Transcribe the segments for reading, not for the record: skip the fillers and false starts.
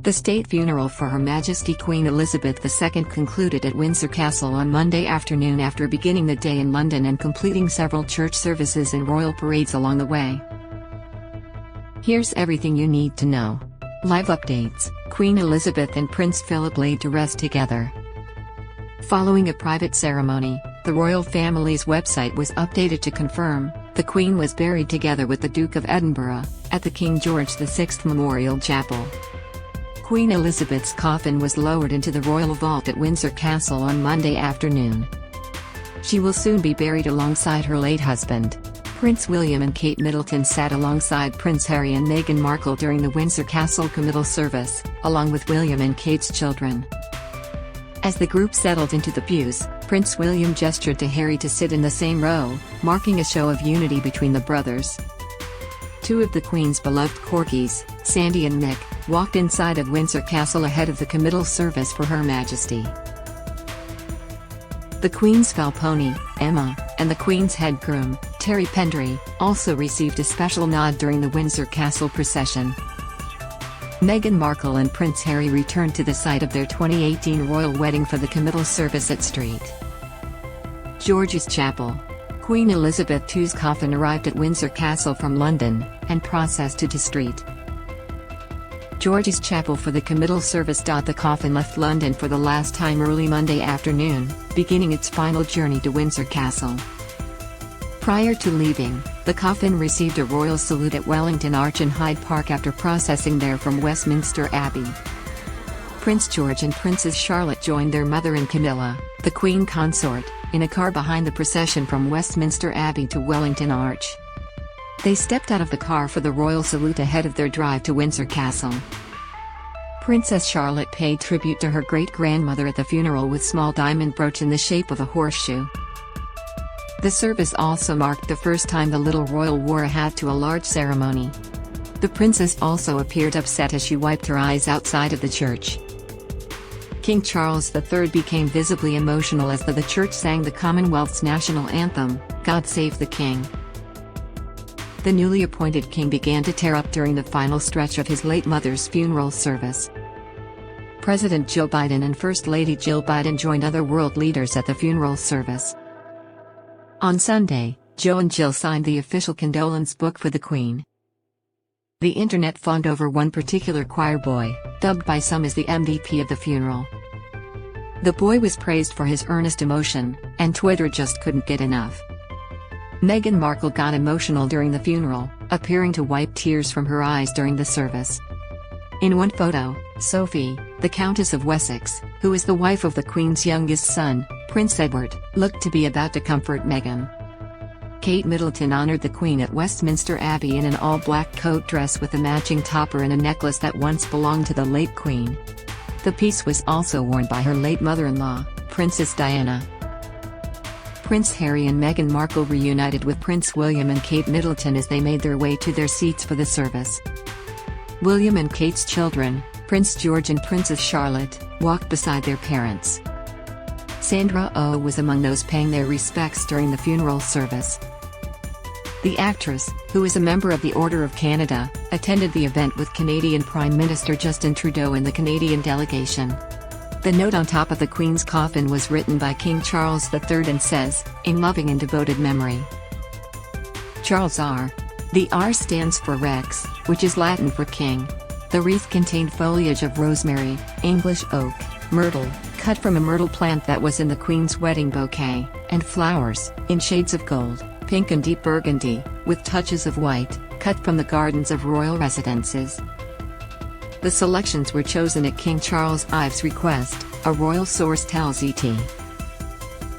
The state funeral for Her Majesty Queen Elizabeth II concluded at Windsor Castle on Monday afternoon after beginning the day in London and completing several church services and royal parades along the way. Here's everything you need to know. Live updates: Queen Elizabeth and Prince Philip laid to rest together. Following a private ceremony, the royal family's website was updated to confirm the Queen was buried together with the Duke of Edinburgh at the King George VI Memorial Chapel. Queen Elizabeth's coffin was lowered into the royal vault at Windsor Castle on Monday afternoon. She will soon be buried alongside her late husband. Prince William and Kate Middleton sat alongside Prince Harry and Meghan Markle during the Windsor Castle committal service, along with William and Kate's children. As the group settled into the pews, Prince William gestured to Harry to sit in the same row, marking a show of unity between the brothers. Two of the Queen's beloved corgis, Sandy and Nick, walked inside of Windsor Castle ahead of the committal service for Her Majesty. The Queen's foal pony, Emma, and the Queen's head groom, Terry Pendry, also received a special nod during the Windsor Castle procession. Meghan Markle and Prince Harry returned to the site of their 2018 royal wedding for the committal service at St. George's Chapel. Queen Elizabeth II's coffin arrived at Windsor Castle from London, and processed to St. George's Chapel for the committal service. The coffin left London for the last time early Monday afternoon, beginning its final journey to Windsor Castle. Prior to leaving, the coffin received a royal salute at Wellington Arch in Hyde Park after processing there from Westminster Abbey. Prince George and Princess Charlotte joined their mother and Camilla, the Queen Consort, in a car behind the procession from Westminster Abbey to Wellington Arch. They stepped out of the car for the royal salute ahead of their drive to Windsor Castle. Princess Charlotte paid tribute to her great-grandmother at the funeral with a small diamond brooch in the shape of a horseshoe. The service also marked the first time the little royal wore a hat to a large ceremony. The princess also appeared upset as she wiped her eyes outside of the church. King Charles III became visibly emotional as the church sang the Commonwealth's national anthem, God Save the King. The newly appointed king began to tear up during the final stretch of his late mother's funeral service. President Joe Biden and First Lady Jill Biden joined other world leaders at the funeral service. On Sunday, Joe and Jill signed the official condolence book for the Queen. The internet fawned over one particular choir boy, dubbed by some as the MVP of the funeral. The boy was praised for his earnest emotion, and Twitter just couldn't get enough. Meghan Markle got emotional during the funeral, appearing to wipe tears from her eyes during the service. In one photo, Sophie, the Countess of Wessex, who is the wife of the Queen's youngest son, Prince Edward, looked to be about to comfort Meghan. Kate Middleton honored the Queen at Westminster Abbey in an all-black coat dress with a matching topper and a necklace that once belonged to the late Queen. The piece was also worn by her late mother-in-law, Princess Diana. Prince Harry and Meghan Markle reunited with Prince William and Kate Middleton as they made their way to their seats for the service. William and Kate's children, Prince George and Princess Charlotte, walked beside their parents. Sandra Oh was among those paying their respects during the funeral service. The actress, who is a member of the Order of Canada, attended the event with Canadian Prime Minister Justin Trudeau and the Canadian delegation. The note on top of the Queen's coffin was written by King Charles III and says, "In loving and devoted memory, Charles R." The R stands for Rex, which is Latin for king. The wreath contained foliage of rosemary, English oak, myrtle, cut from a myrtle plant that was in the Queen's wedding bouquet, and flowers, in shades of gold, pink and deep burgundy, with touches of white, cut from the gardens of royal residences. The selections were chosen at King Charles Ives' request, a royal source tells ET.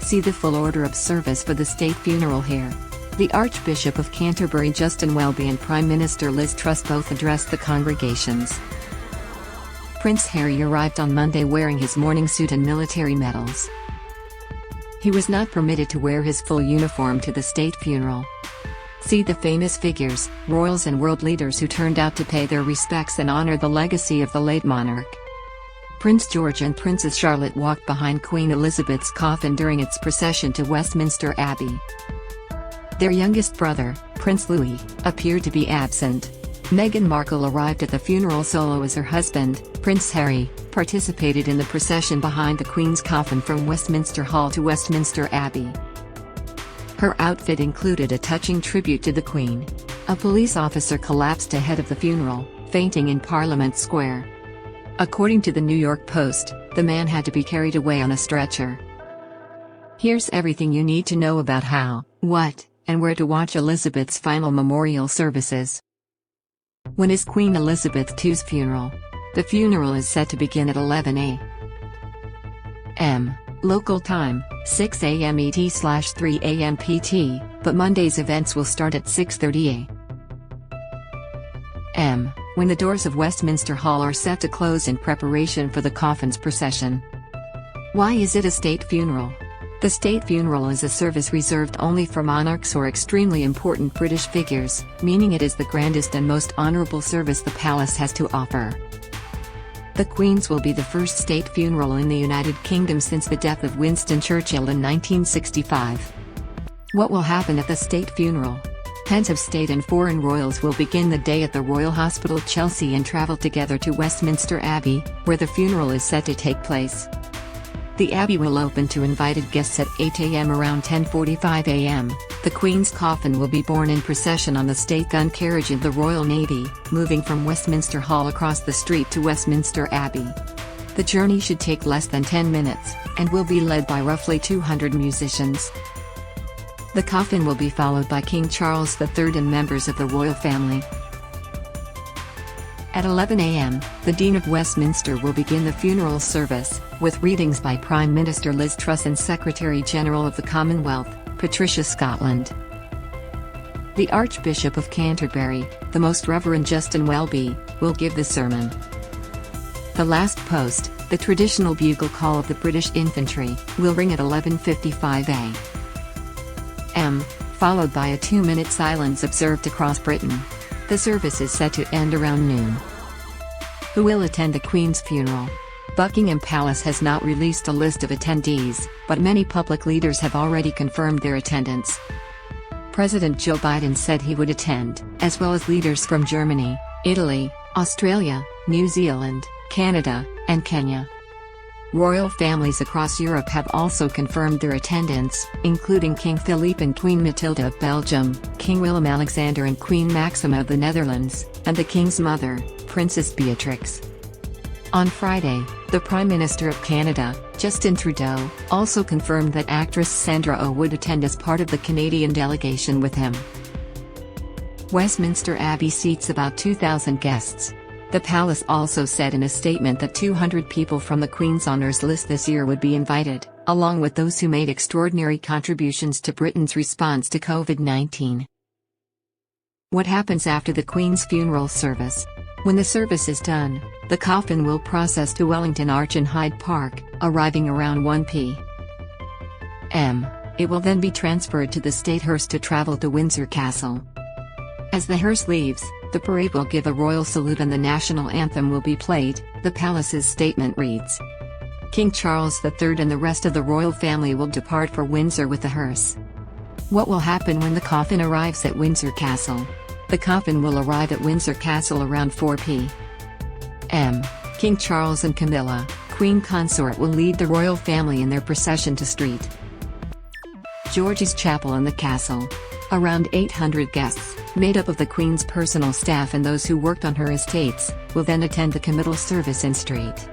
See the full order of service for the state funeral here. The Archbishop of Canterbury Justin Welby and Prime Minister Liz Truss both addressed the congregations. Prince Harry arrived on Monday wearing his mourning suit and military medals. He was not permitted to wear his full uniform to the state funeral. See the famous figures, royals and world leaders who turned out to pay their respects and honor the legacy of the late monarch. Prince George and Princess Charlotte walked behind Queen Elizabeth's coffin during its procession to Westminster Abbey. Their youngest brother, Prince Louis, appeared to be absent. Meghan Markle arrived at the funeral solo as her husband, Prince Harry, participated in the procession behind the Queen's coffin from Westminster Hall to Westminster Abbey. Her outfit included a touching tribute to the Queen. A police officer collapsed ahead of the funeral, fainting in Parliament Square. According to the New York Post, the man had to be carried away on a stretcher. Here's everything you need to know about how, what, and where to watch Elizabeth's final memorial services. When is Queen Elizabeth II's funeral? The funeral is set to begin at 11 a.m. local time, 6 a.m. ET/3 a.m. PT, but Monday's events will start at 6:30 a.m., when the doors of Westminster Hall are set to close in preparation for the coffin's procession. Why is it a state funeral? The state funeral is a service reserved only for monarchs or extremely important British figures, meaning it is the grandest and most honourable service the palace has to offer. The Queen's will be the first state funeral in the United Kingdom since the death of Winston Churchill in 1965. What will happen at the state funeral? Heads of state and foreign royals will begin the day at the Royal Hospital Chelsea and travel together to Westminster Abbey, where the funeral is set to take place. The Abbey will open to invited guests at 8 a.m. Around 10:45 a.m., the Queen's coffin will be borne in procession on the state gun carriage of the Royal Navy, moving from Westminster Hall across the street to Westminster Abbey. The journey should take less than 10 minutes, and will be led by roughly 200 musicians. The coffin will be followed by King Charles III and members of the royal family. At 11 a.m., the Dean of Westminster will begin the funeral service, with readings by Prime Minister Liz Truss and Secretary-General of the Commonwealth, Patricia Scotland. The Archbishop of Canterbury, the Most Reverend Justin Welby, will give the sermon. The last post, the traditional bugle call of the British infantry, will ring at 11:55 a.m., followed by a 2-minute silence observed across Britain. The service is set to end around noon. Who will attend the Queen's funeral? Buckingham Palace has not released a list of attendees, but many public leaders have already confirmed their attendance. President Joe Biden said he would attend, as well as leaders from Germany, Italy, Australia, New Zealand, Canada, and Kenya. Royal families across Europe have also confirmed their attendance, including King Philippe and Queen Matilda of Belgium, King Willem-Alexander and Queen Maxima of the Netherlands, and the King's mother, Princess Beatrix. On Friday, the Prime Minister of Canada, Justin Trudeau, also confirmed that actress Sandra Oh would attend as part of the Canadian delegation with him. Westminster Abbey seats about 2,000 guests. The palace also said in a statement that 200 people from the Queen's Honours List this year would be invited, along with those who made extraordinary contributions to Britain's response to COVID-19. What happens after the Queen's funeral service? When the service is done, the coffin will process to Wellington Arch in Hyde Park, arriving around 1 p.m. It will then be transferred to the state hearse to travel to Windsor Castle. As the hearse leaves, the parade will give a royal salute and the national anthem will be played, the palace's statement reads. King Charles III and the rest of the royal family will depart for Windsor with the hearse. What will happen when the coffin arrives at Windsor Castle? The coffin will arrive at Windsor Castle around 4 p.m. King Charles and Camilla, Queen Consort, will lead the royal family in their procession to St. George's Chapel in the castle. Around 800 guests, made up of the Queen's personal staff and those who worked on her estates, will then attend the committal service in St.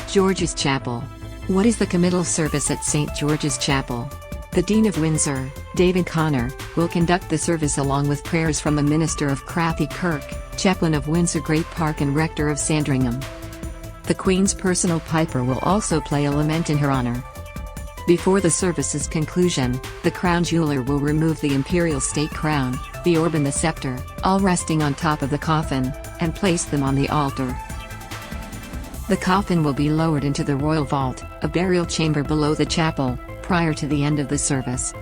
George's Chapel. What is the committal service at St. George's Chapel? The Dean of Windsor, David Connor, will conduct the service along with prayers from the Minister of Crathie Kirk, Chaplain of Windsor Great Park and Rector of Sandringham. The Queen's personal piper will also play a lament in her honour. Before the service's conclusion, the crown jeweler will remove the imperial state crown, the orb and the scepter, all resting on top of the coffin, and place them on the altar. The coffin will be lowered into the royal vault, a burial chamber below the chapel, prior to the end of the service.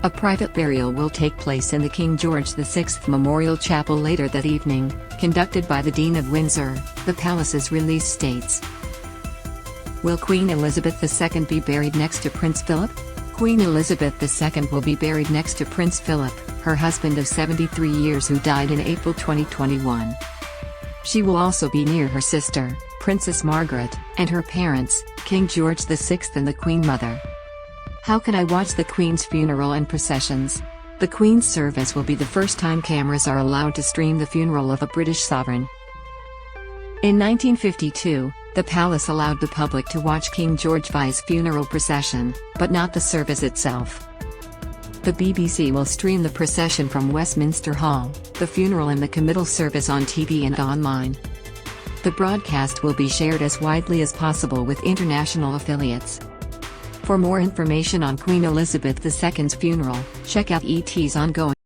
A private burial will take place in the King George VI Memorial Chapel later that evening, conducted by the Dean of Windsor, the palace's release states. Will Queen Elizabeth II be buried next to Prince Philip? Queen Elizabeth II will be buried next to Prince Philip, her husband of 73 years who died in April 2021. She will also be near her sister, Princess Margaret, and her parents, King George VI and the Queen Mother. How can I watch the Queen's funeral and processions? The Queen's service will be the first time cameras are allowed to stream the funeral of a British sovereign. In 1952, the palace allowed the public to watch King George V's funeral procession, but not the service itself. The BBC will stream the procession from Westminster Hall, the funeral and the committal service on TV and online. The broadcast will be shared as widely as possible with international affiliates. For more information on Queen Elizabeth II's funeral, check out ET's ongoing